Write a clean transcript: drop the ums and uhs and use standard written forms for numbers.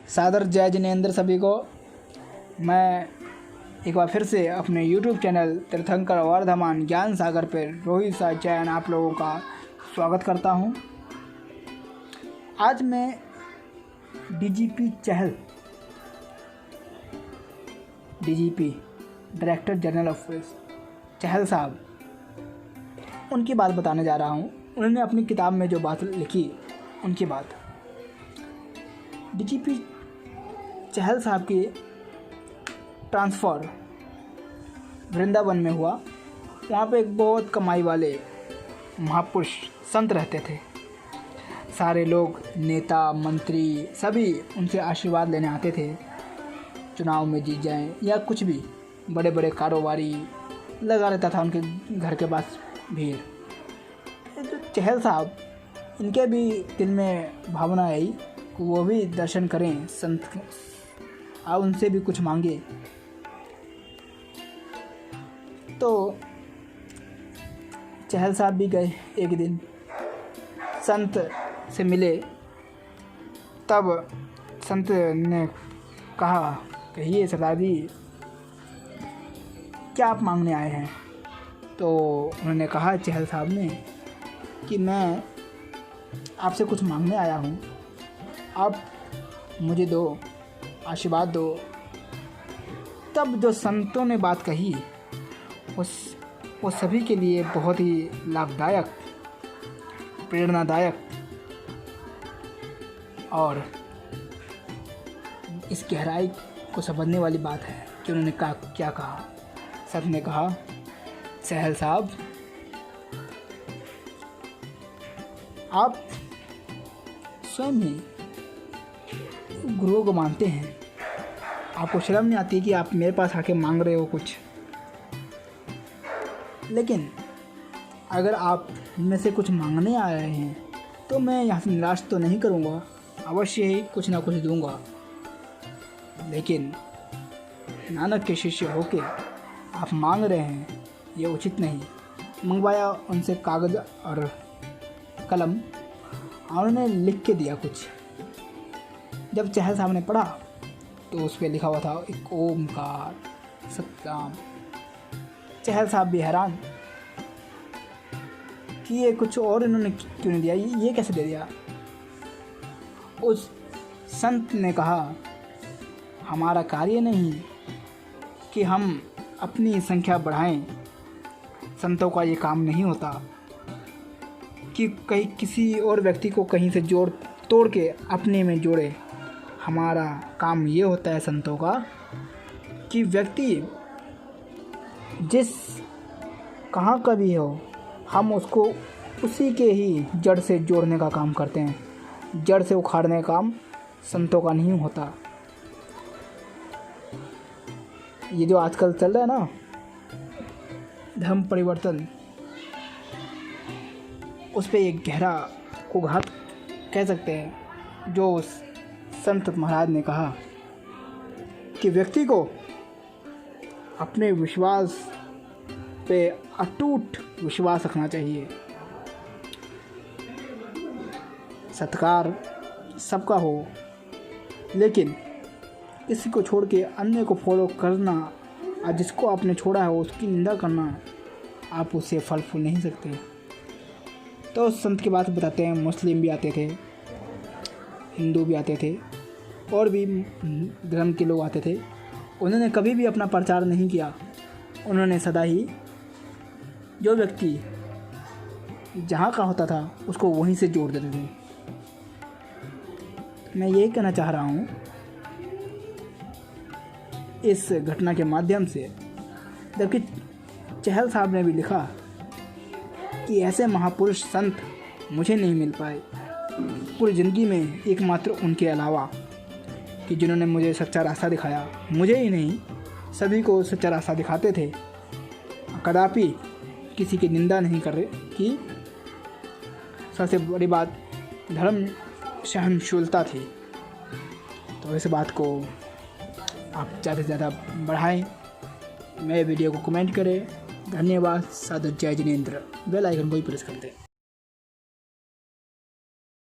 सादर जय जिनेंद्र सभी को। मैं एक बार फिर से अपने YouTube चैनल तीर्थंकर वर्धमान ज्ञान सागर पर रोहित सा जैन आप लोगों का स्वागत करता हूं। आज मैं DGP Chahal, DGP director general of police Chahal साहब, उनकी बात बताने जा रहा हूं। उन्होंने अपनी किताब में जो बात लिखी उनकी बात। DGP चहल साहब की ट्रांसफ़र वृंदावन में हुआ। वहाँ पे एक बहुत कमाई वाले महापुरुष संत रहते थे। सारे लोग, नेता, मंत्री सभी उनसे आशीर्वाद लेने आते थे। चुनाव में जीत जाएं या कुछ भी, बड़े बड़े कारोबारी लगा रहता था उनके घर के पास भीड़। तो चहल साहब, इनके भी दिल में भावना आई कि वो भी दर्शन करें संत के और उनसे भी कुछ मांगे। तो चहल साहब भी गए। एक दिन संत से मिले। तब संत ने कहा, कहिए सरदार जी, क्या आप मांगने आए हैं? तो उन्होंने कहा, चहल साहब ने, कि मैं आपसे कुछ मांगने आया हूँ, आप मुझे दो, आशीर्वाद दो। तब जो संतों ने बात कही वो सभी के लिए बहुत ही लाभदायक, प्रेरणादायक और इस गहराई को समझने वाली बात है कि उन्होंने क्या कहा। संत ने कहा, चहल साहब, आप स्वयं ही गुरुओं को मानते हैं, आपको शर्म नहीं आती कि आप मेरे पास आके मांग रहे हो कुछ। लेकिन अगर आप इनमें से कुछ मांगने आ रहे हैं तो मैं यहाँ से निराश तो नहीं करूँगा, अवश्य ही कुछ ना कुछ दूँगा। लेकिन नानक के शिष्य होके आप मांग रहे हैं, ये उचित नहीं। मंगवाया उनसे कागज़ और कलम और उन्होंने लिख के दिया कुछ। जब चहल साहब ने पढ़ा तो उस पर लिखा हुआ था एक ओमकार सतनाम। चहल साहब भी हैरान कि ये कुछ और इन्होंने क्यों नहीं दिया, ये कैसे दे दिया। उस संत ने कहा, हमारा कार्य नहीं कि हम अपनी संख्या बढ़ाएं, संतों का ये काम नहीं होता कि कहीं किसी और व्यक्ति को कहीं से जोड़ तोड़ के अपने में जोड़े। हमारा काम ये होता है संतों का कि व्यक्ति जिस कहाँ का भी हो, हम उसको उसी के ही जड़ से जोड़ने का काम करते हैं। जड़ से उखाड़ने का काम संतों का नहीं होता। ये जो आजकल चल रहा है ना, धर्म परिवर्तन, उस पर एक गहरा कुघात कह सकते हैं। जो संत महाराज ने कहा कि व्यक्ति को अपने विश्वास पे अटूट विश्वास रखना चाहिए। सत्कार सबका हो, लेकिन किसी को छोड़ के अन्य को फॉलो करना और जिसको आपने छोड़ा है उसकी निंदा करना, आप उससे फल फूल नहीं सकते। तो संत की बात बताते हैं। मुस्लिम भी आते थे, हिंदू भी आते थे और भी धर्म के लोग आते थे। उन्होंने कभी भी अपना प्रचार नहीं किया। उन्होंने सदा ही जो व्यक्ति जहाँ का होता था उसको वहीं से जोड़ देते थे। मैं ये कहना चाह रहा हूँ इस घटना के माध्यम से, जबकि चहल साहब ने भी लिखा कि ऐसे महापुरुष संत मुझे नहीं मिल पाए पूरी ज़िंदगी में, एकमात्र उनके अलावा, कि जिन्होंने मुझे सच्चा रास्ता दिखाया। मुझे ही नहीं, सभी को सच्चा रास्ता दिखाते थे। कदापि किसी की निंदा नहीं कर रहे। कि सबसे बड़ी बात धर्म सहनशीलता थी। तो इस बात को आप ज़्यादा से ज़्यादा बढ़ाएं। मेरे वीडियो को कमेंट करें। धन्यवाद। सादर जय जिनेंद्र। बेल आइकन को भी प्रेस कर दें।